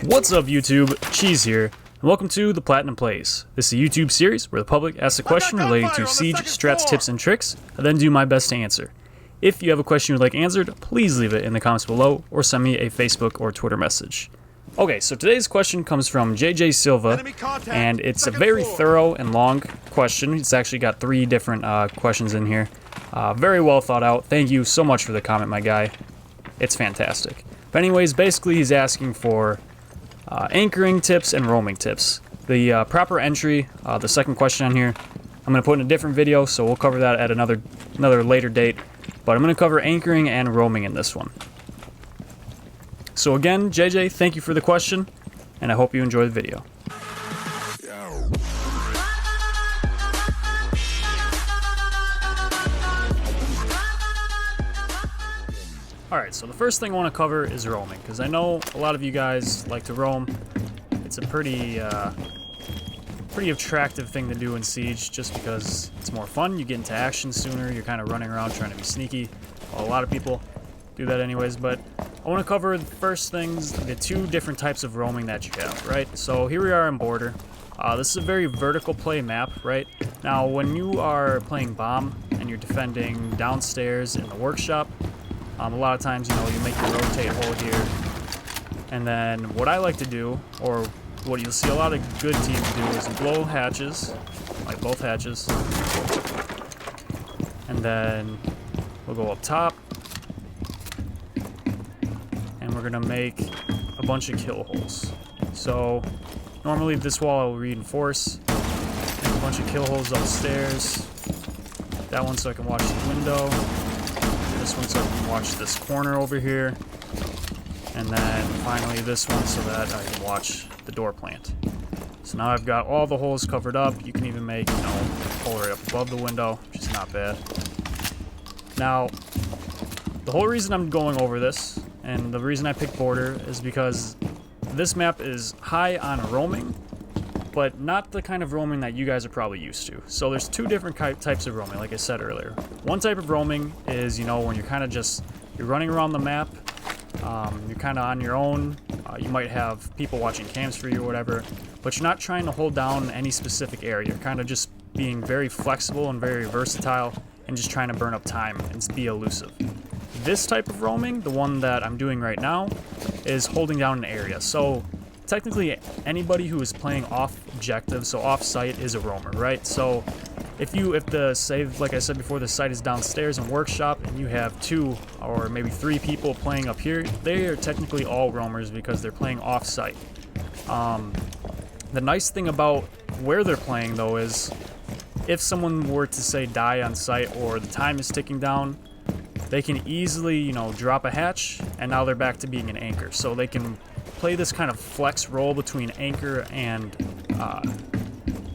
What's up YouTube, Cheese here, and welcome to the Platinum Plays. This is a YouTube series where the public asks a question relating to Siege, strats, tips, and tricks, and then do my best to answer. If you have a question you'd like answered, please leave it in the comments below, or send me a Facebook or Twitter message. Okay, so today's question comes from JJ Silva, and it's a very thorough and long question. It's actually got 3 different questions in here. Very well thought out. Thank you so much for the comment, my guy. It's fantastic. But anyways, basically he's asking for anchoring tips and roaming tips. The proper entry, the second question on here, I'm going to put in a different video, so we'll cover that at another later date. But I'm going to cover anchoring and roaming in this one. So again, JJ, thank you for the question, and I hope you enjoy the video. Alright, so the first thing I want to cover is roaming, because I know a lot of you guys like to roam. It's a pretty attractive thing to do in Siege, just because it's more fun, you get into action sooner, you're kind of running around trying to be sneaky. Well, a lot of people do that anyways, but I want to cover the first things, the 2 different types of roaming that you have, right? So here we are in Border. This is a very vertical play map, right? Now, when you are playing Bomb and you're defending downstairs in the workshop, a lot of times, you know, you make your rotate hole here, and then what I like to do, or what you'll see a lot of good teams do, is blow hatches, like both hatches, and then we'll go up top, and we're gonna make a bunch of kill holes. So normally this wall I will reinforce, make a bunch of kill holes upstairs, that one so I can watch the window, this one so I can watch this corner over here, and then finally this one so that I can watch the door plant. So now I've got all the holes covered up. You can even make, you know, a hole right up above the window, which is not bad. Now, the whole reason I'm going over this, and the reason I picked Border, is because this map is high on roaming, but not the kind of roaming that you guys are probably used to. So there's 2 different types of roaming, like I said earlier. One type of roaming is, you know, when you're kind of just, you're running around the map, you're kind of on your own, you might have people watching cams for you or whatever, but you're not trying to hold down any specific area. You're kind of just being very flexible and very versatile and just trying to burn up time and be elusive. This type of roaming, the one that I'm doing right now, is holding down an area. So technically anybody who is playing off objective, so off site, is a roamer, right? So if the save, like I said before, the site is downstairs in workshop and you have 2 or maybe 3 people playing up here, they are technically all roamers because they're playing off site. The nice thing about where they're playing though is if someone were to say die on site or the time is ticking down, they can easily, you know, drop a hatch and now they're back to being an anchor. So they can play this kind of flex role between anchor and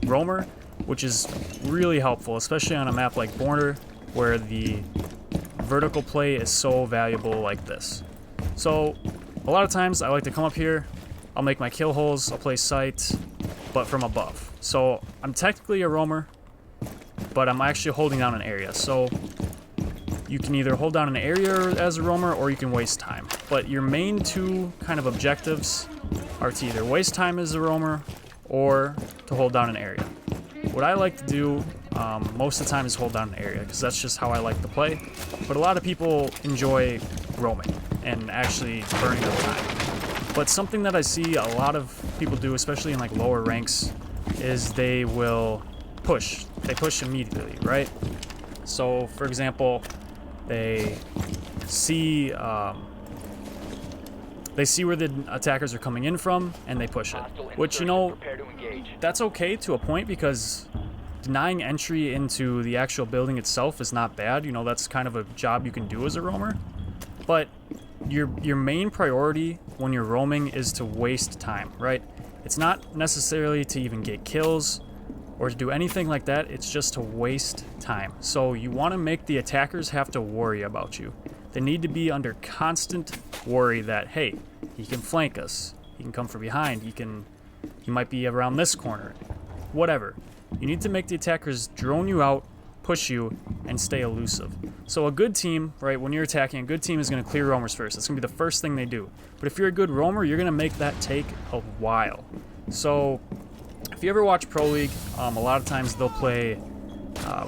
roamer, which is really helpful, especially on a map like Border, where the vertical play is so valuable like this. So a lot of times I like to come up here, I'll make my kill holes, I'll play sight, but from above. So I'm technically a roamer, but I'm actually holding down an area. So you can either hold down an area as a roamer or you can waste time. But your main 2 kind of objectives are to either waste time as a roamer or to hold down an area. What I like to do most of the time is hold down an area, because that's just how I like to play. But a lot of people enjoy roaming and actually burning their time. But something that I see a lot of people do, especially in like lower ranks, is they will push. They push immediately, right? So for example, they see where the attackers are coming in from, and they push it. Which, you know, that's okay to a point, because denying entry into the actual building itself is not bad. You know, that's kind of a job you can do as a roamer. But your main priority when you're roaming is to waste time, right? It's not necessarily to even get kills or to do anything like that, it's just to waste time. So you want to make the attackers have to worry about you. They need to be under constant worry that, hey, he can flank us, he can come from behind, he might be around this corner, whatever. You need to make the attackers drone you out push you and stay elusive. So a good team, right, when you're attacking, a good team is going to clear roamers first. That's going to be the first thing they do. But if you're a good roamer, you're going to make that take a while. So if you ever watch Pro League, a lot of times they'll play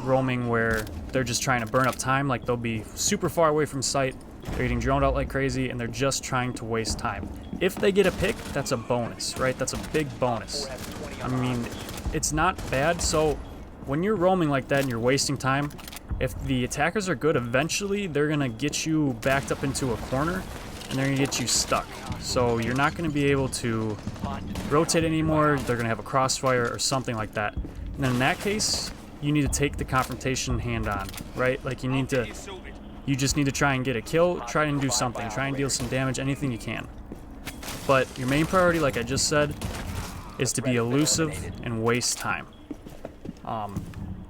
roaming where they're just trying to burn up time. Like they'll be super far away from sight, they're getting droned out like crazy, and they're just trying to waste time. If they get a pick, that's a bonus, right? That's a big bonus. I mean, it's not bad. So when you're roaming like that and you're wasting time, if the attackers are good, eventually they're going to get you backed up into a corner and they're going to get you stuck. So you're not going to be able to rotate anymore. They're going to have a crossfire or something like that. And then in that case, you need to take the confrontation hand on, right? Like you just need to try and get a kill, try and do something, try and deal some damage, anything you can. But your main priority, like I just said, is to be elusive and waste time.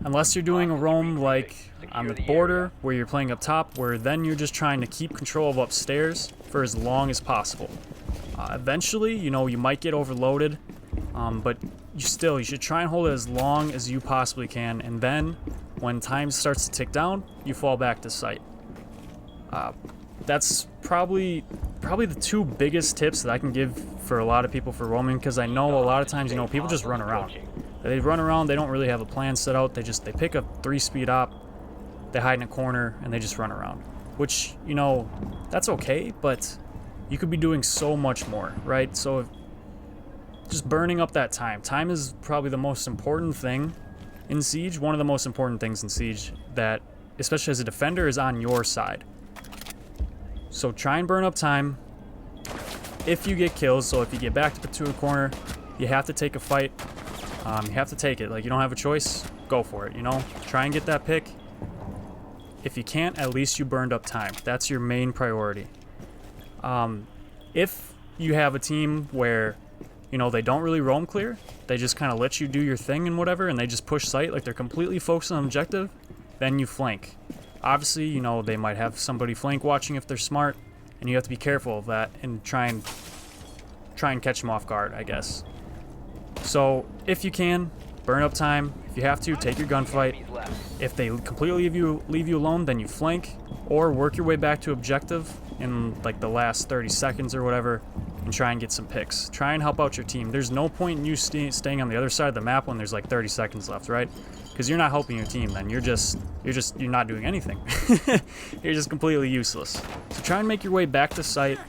Unless you're doing a roam like on the border where you're playing up top, where then you're just trying to keep control of upstairs for as long as possible. Eventually, you know, you might get overloaded, but you should try and hold it as long as you possibly can, and then when time starts to tick down, you fall back to sight. That's probably the two biggest tips that I can give for a lot of people for roaming, because I know a lot of times, you know, people just run around. They run around, they don't really have a plan set out, they pick a 3-speed op, they hide in a corner, and they just run around. Which, you know, that's okay, but you could be doing so much more, right? So just burning up that time. Time is probably the most important thing in Siege, one of the most important things in Siege that, especially as a defender, is on your side. So try and burn up time. If you get kills, so if you get backed up to a corner, you have to take a fight. You have to take it. Like, you don't have a choice, go for it, you know? Try and get that pick. If you can't, at least you burned up time. That's your main priority. If you have a team where, you know, they don't really roam clear, they just kind of let you do your thing and whatever, and they just push sight, like they're completely focused on objective, then you flank. Obviously, you know, they might have somebody flank watching if they're smart, and you have to be careful of that and try and catch them off guard, I guess. So if you can, burn up time. If you have to, take your gunfight. If they completely leave you alone, then you flank, or work your way back to objective in like the last 30 seconds or whatever, and try and get some picks. Try and help out your team. There's no point in you staying on the other side of the map when there's like 30 seconds left, right? Because you're not helping your team then. You're not doing anything. You're just completely useless. So try and make your way back to site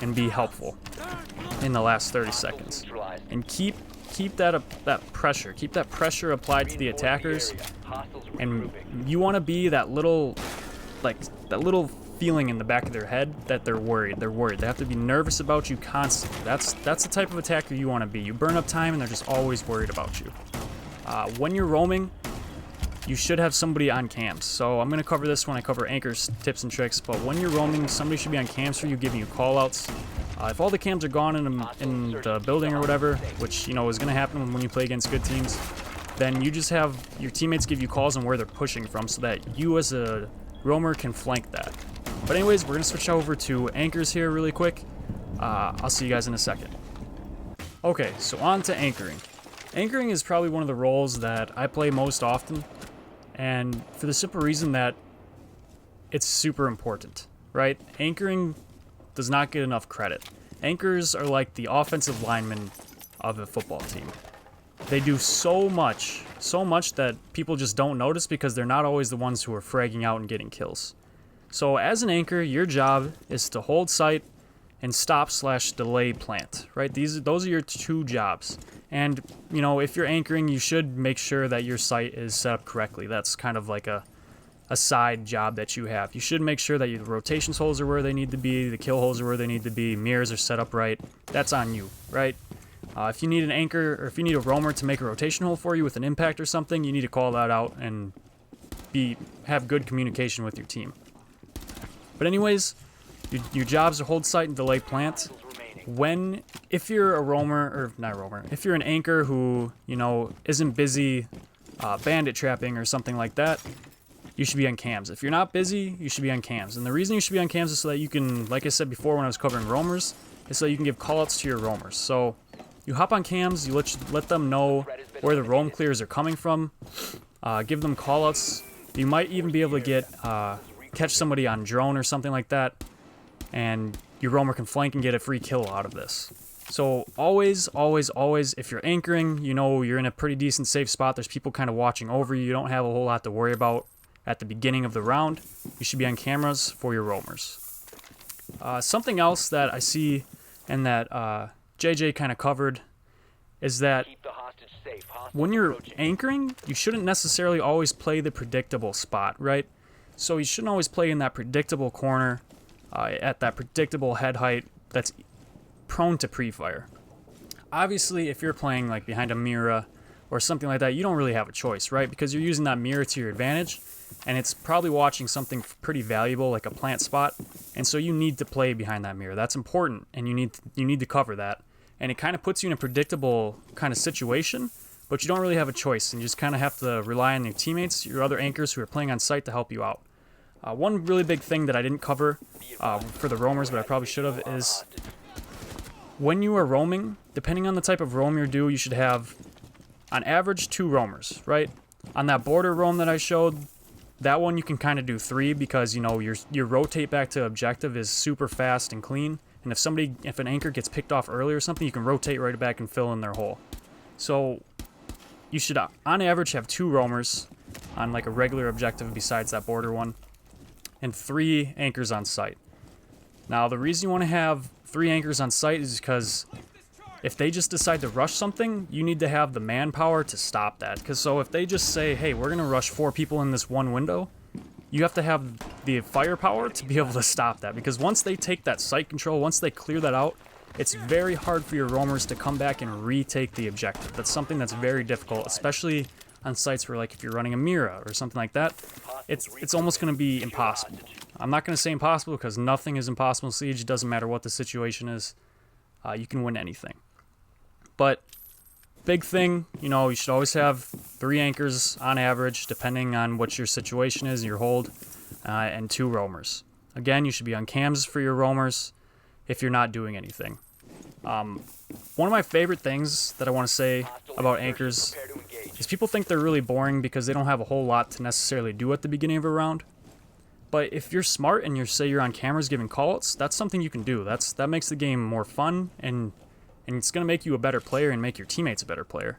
and be helpful in the last 30 seconds. And keep that pressure applied to the attackers. And you want to be that little feeling in the back of their head that they're worried. They have to be nervous about you constantly. That's the type of attacker you want to be. You burn up time and they're just always worried about you. When you're roaming, you should have somebody on cams. So I'm going to cover this when I cover anchors, tips, and tricks. But when you're roaming, somebody should be on cams for you, giving you callouts. If all the cams are gone in the building or whatever, which, you know, is going to happen when you play against good teams, then you just have your teammates give you calls on where they're pushing from so that you as a roamer can flank that. But anyways, we're going to switch over to anchors here really quick. I'll see you guys in a second. Okay, so on to anchoring. Anchoring is probably one of the roles that I play most often, and for the simple reason that it's super important, right? Anchoring does not get enough credit. Anchors are like the offensive linemen of a football team. They do so much that people just don't notice because they're not always the ones who are fragging out and getting kills. So as an anchor, your job is to hold sight and stop/delay plant, right? Those are your two jobs. And, you know, if you're anchoring, you should make sure that your sight is set up correctly. That's kind of like a side job that you have. You should make sure that your rotations holes are where they need to be, the kill holes are where they need to be, mirrors are set up right. That's on you, right? If you need an anchor, or if you need a roamer to make a rotation hole for you with an impact or something, you need to call that out and have good communication with your team. But anyways, your jobs are hold sight and delay plant. If you're a roamer, or not a roamer, if you're an anchor who, you know, isn't busy bandit trapping or something like that, you should be on cams. If you're not busy, you should be on cams. And the reason you should be on cams is so that you can, like I said before when I was covering roamers, is so you can give callouts to your roamers. So you hop on cams, you let them know where the roam clears are coming from, give them callouts You might even be able to get catch somebody on drone or something like that, and your roamer can flank and get a free kill out of this. So always, always, always, if you're anchoring, you know you're in a pretty decent safe spot. There's people kind of watching over you. You don't have a whole lot to worry about at the beginning of the round. You should be on cameras for your roamers. Something else that I see and that JJ kind of covered is that when you're anchoring, you shouldn't necessarily always play the predictable spot, right? So you shouldn't always play in that predictable corner at that predictable head height that's prone to pre-fire. Obviously, if you're playing like behind a mirror or something like that, you don't really have a choice, right? Because you're using that mirror to your advantage, and it's probably watching something pretty valuable like a plant spot, and so you need to play behind that mirror. That's important, and you need to cover that. And it kind of puts you in a predictable kind of situation, but you don't really have a choice, and you just kind of have to rely on your teammates, your other anchors who are playing on site to help you out. One really big thing that I didn't cover for the roamers, but I probably should have, is when you are roaming, depending on the type of roam you do, you should have, on average, 2 roamers, right? On that border roam that I showed, that one you can kind of do 3 because, you know, your rotate back to objective is super fast and clean. And if an anchor gets picked off early or something, you can rotate right back and fill in their hole. So you should, on average, have 2 roamers on like a regular objective besides that border one, and 3 anchors on site. Now, the reason you want to have 3 anchors on site is because if they just decide to rush something, you need to have the manpower to stop that. Because so if they just say, hey, we're going to rush 4 people in this one window, you have to have the firepower to be able to stop that. Because once they take that site control, once they clear that out, it's very hard for your roamers to come back and retake the objective. That's something that's very difficult, especially on sites where, like, if you're running a Mira or something like that, it's almost going to be impossible. I'm not going to say impossible because nothing is impossible in Siege. It doesn't matter what the situation is. You can win anything. But big thing, you know, you should always have 3 anchors on average, depending on what your situation is, your hold, and 2 roamers. Again, you should be on cams for your roamers if you're not doing anything. One of my favorite things that I want to say about anchors is people think they're really boring because they don't have a whole lot to necessarily do at the beginning of a round. But if you're smart and say you're on cameras giving callouts, that's something you can do. That makes the game more fun, and it's going to make you a better player and make your teammates a better player.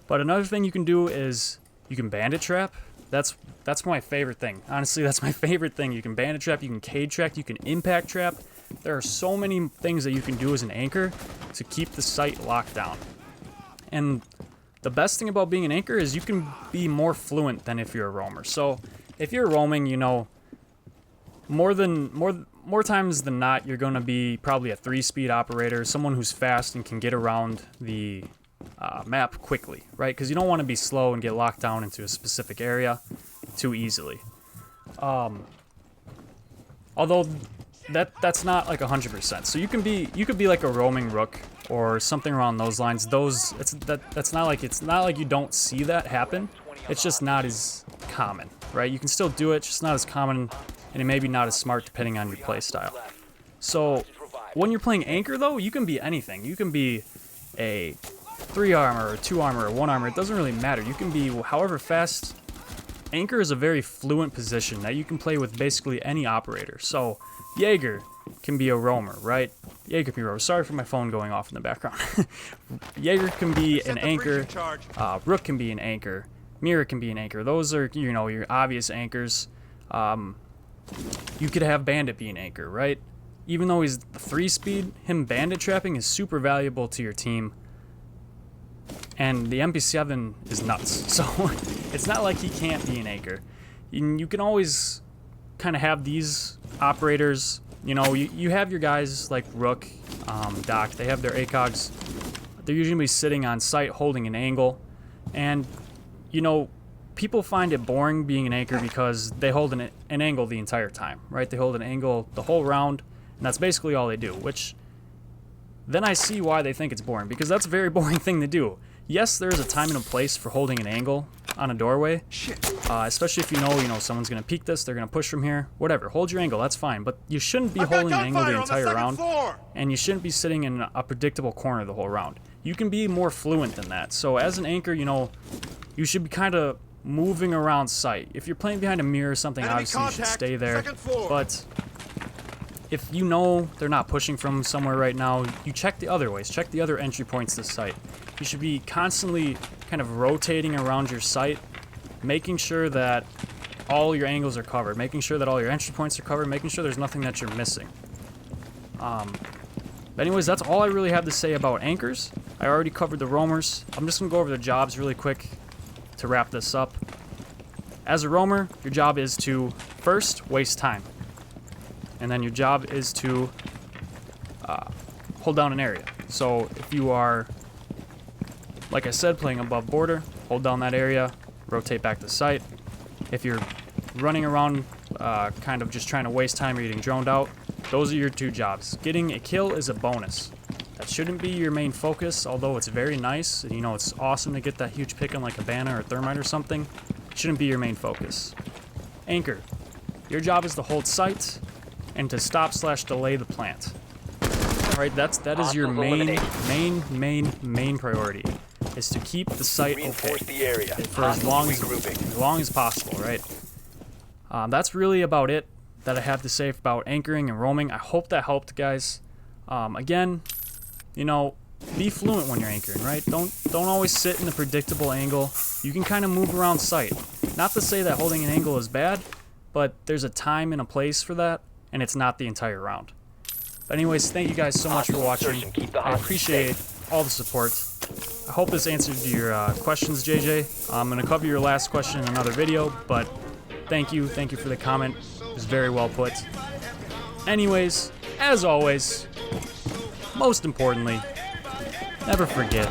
But another thing you can do is you can bandit trap. That's my favorite thing. Honestly, that's my favorite thing. You can bandit trap, you can cage trap, you can impact trap. There are so many things that you can do as an anchor to keep the site locked down. And the best thing about being an anchor is you can be more fluent than if you're a roamer. So if you're roaming, you know, more times than not, you're going to be probably a 3-speed operator, someone who's fast and can get around the map quickly, right? Because you don't want to be slow and get locked down into a specific area too easily. Although that's not like 100%. So you could be like a roaming rook or something around those lines. It's not like you don't see that happen. It's just not as common, right? You can still do it, just not as common, and it may be not as smart depending on your play style. So when you're playing anchor, though, you can be anything. You can be a 3 armor or 2 armor or 1 armor. It doesn't really matter. You can be however fast. Anchor is a very fluent position that you can play with basically any operator. So Jaeger can be a roamer, right? Jaeger can be a roamer. Sorry for my phone going off in the background. Jaeger can be an anchor. Rook can be an anchor. Mira can be an anchor. Those are, you know, your obvious anchors. You could have Bandit be an anchor, right? Even though he's 3-speed, him bandit trapping is super valuable to your team. And the MP7 is nuts, so it's not like he can't be an anchor. You can always kind of have these operators. You know, you have your guys like Rook, Doc. They have their ACOGs. They're usually sitting on site holding an angle. And, you know, people find it boring being an anchor because they hold an angle the entire time, right? They hold an angle the whole round, and that's basically all they do, which then I see why they think it's boring, because that's a very boring thing to do. Yes, there is a time and a place for holding an angle on a doorway, especially if you know someone's going to peek this, they're going to push from here, whatever. Hold your angle, that's fine, but you shouldn't be holding an angle the entire round, and you shouldn't be sitting in a predictable corner the whole round. You can be more fluent than that. So as an anchor, you know, you should be kind of moving around sight. If you're playing behind a mirror or something, obviously you should stay there. But if you know they're not pushing from somewhere right now, you check the other ways. Check the other entry points to site. You should be constantly kind of rotating around your site, making sure that all your angles are covered, making sure that all your entry points are covered, making sure there's nothing that you're missing. But anyways, that's all I really have to say about anchors. I already covered the roamers. I'm just going to go over the jobs really quick to wrap this up. As a roamer, your job is to first waste time. And then your job is to hold down an area. So if you are, like I said, playing above border, hold down that area, rotate back to site. If you're running around kind of just trying to waste time or getting droned out, those are your two jobs. Getting a kill is a bonus. That shouldn't be your main focus, although it's very nice. You know, it's awesome to get that huge pick on like a banner or thermite or something. It shouldn't be your main focus. Anchor. Your job is to hold site and to stop/delay the plant. Alright, that is your main priority. Is to keep the site okay for as long as possible, right? That's really about it that I have to say about anchoring and roaming. I hope that helped, guys. Again, you know, be fluent when you're anchoring, right? Don't always sit in a predictable angle. You can kind of move around site. Not to say that holding an angle is bad, but there's a time and a place for that, and it's not the entire round. But anyways, thank you guys so much for watching. I appreciate all the support. I hope this answered your questions, JJ. I'm going to cover your last question in another video, but thank you for the comment. It was very well put. Anyways, as always, most importantly, never forget